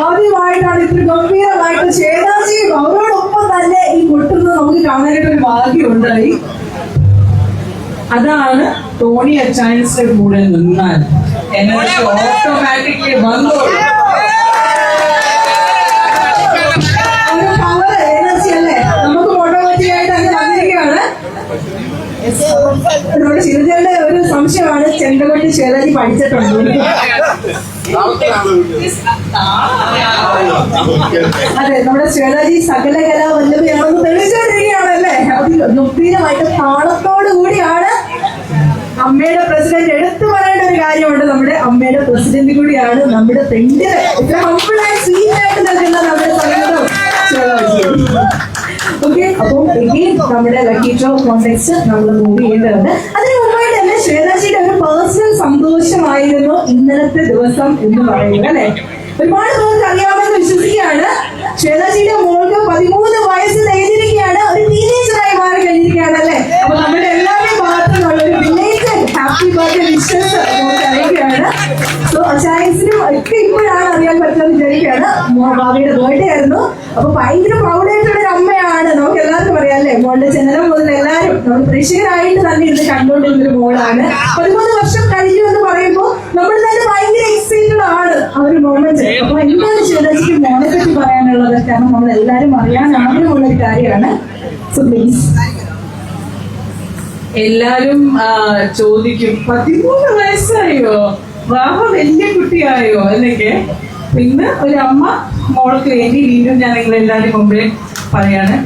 ആദ്യമായിട്ടാണ് ഇത്ര ഗംഭീരമായിട്ട് ശ്വേതാജിയും അവരോടൊപ്പം തന്നെ ഈ കൊട്ടുന്നത് നമുക്ക് കാണാനായിട്ട് ഒരു ഭാഗ്യമുണ്ടായി. അതാണ് ടോണി അച്ചായൻസിന്റെ കൂടെ നിന്നാൽ എനർജി ഓട്ടോമാറ്റിക്കലി വന്നോളൂ. എനർജി അല്ലേ നമുക്ക് ഓട്ടോമാറ്റിക്കായിട്ട് അങ്ങ് വന്നിരിക്കുകയാണ്. നമ്മുടെ ശിവജയുടെ ഒരു സംശയമാണ്, ചെണ്ടകൊട്ടി ശ്വേതാജി പഠിച്ചിട്ടുണ്ടോ? അതെ, നമ്മുടെ ശ്വേതാജി സകല കലാവല്ലഭയാണെന്ന് തെളിയിച്ചുകൊണ്ടിരിക്കുകയാണല്ലേ. അതിൽ ഗംഭീരമായിട്ട് താളത്തോടു കൂടിയാണ്. അമ്മയുടെ പ്രസിഡന്റ് എടുത്തു പറയേണ്ട ഒരു കാര്യമുണ്ട്, നമ്മുടെ അമ്മയുടെ പ്രസിഡന്റ് കൂടിയാണ് നമ്മുടെ പെണ്ണിന് ഇത്ര ഹംബിളായി സ്വീറ്റായിട്ട് നിൽക്കുന്ന നമ്മുടെ സംഗീതം ശ്വേതാജി. ഓക്കെ, അപ്പം നമ്മുടെ ലക്കി ഡ്രോ കോൺടെസ്റ്റ് നമ്മൾ മൂവ് ചെയ്തിട്ടുണ്ട്. അതിന് മുമ്പായിട്ട് തന്നെ ശ്വേതാജിയുടെ ഒരു പേഴ്സണൽ സന്തോഷമായിരുന്നു ഇന്നലത്തെ ദിവസം എന്ന് പറയുന്നത് അല്ലെ. ഒരുപാട് പേർക്ക് അറിയാമെന്ന് വിശ്വസിക്കുകയാണ്. ശ്വേതാജിയുടെ മോൾക്ക് 13 വയസ്സ് കഴിഞ്ഞിരിക്കുകയാണ്, ഒരു ടീനേജറായി മാറി കഴിഞ്ഞിരിക്കുകയാണ് അല്ലെ. അപ്പൊ നമ്മുടെ എല്ലാവരുടെയും ഭാഗത്തുനിന്നുള്ള ഒരു ബിലേറ്റഡ് ഹാപ്പി ബർത്ത്ഡേ വിഷസ് നമുക്ക് അറിയുകയാണ്. സോ അച്ചായൻസിനും ഒക്കെ ഇപ്പോഴാണ് അറിയാൻ പറ്റുന്നത് വിചാരിക്കുകയാണ്. ഭാവിയുടെ ബർത്ത്ഡേ ആയിരുന്നു. അപ്പൊ ഭയങ്കര പ്രൗഡായിട്ടുള്ള ഒരു അമ്മയാണ്, നമുക്ക് എല്ലാവർക്കും അറിയാം അല്ലെ. മോളുടെ ജനനം മുതൽ എല്ലാവരും നമ്മൾ പ്രേക്ഷകരായിട്ട് തന്നെ ഇരുന്ന് കണ്ടുകൊണ്ടിരുന്നൊരു മോളാണ്. 13 വർഷം കഴിഞ്ഞു എന്ന് പറയുമ്പോൾ നമ്മൾ തന്നെ ഭയങ്കര എക്സൈറ്റഡ് ആണ് ആ ഒരു മൊമെന്റ്. അപ്പൊ എന്താണ് ശ്വേതാജിക്ക് മോളെ പറ്റി പറയാനുള്ളത്? കാരണം നമ്മൾ എല്ലാവരും അറിയാൻ ആഗ്രഹമുള്ള ഒരു കാര്യമാണ്. So please. എല്ലാരും ചോദിക്കും 13 വയസ്സായോ, വാഹ വലിയ കുട്ടിയായോ എന്നൊക്കെ. പിന്നെ ഒരു അമ്മ മോൾക്ക് വേണ്ടി വീണ്ടും ഞാൻ നിങ്ങളെല്ലാവരും മുമ്പേ പറയാണ്.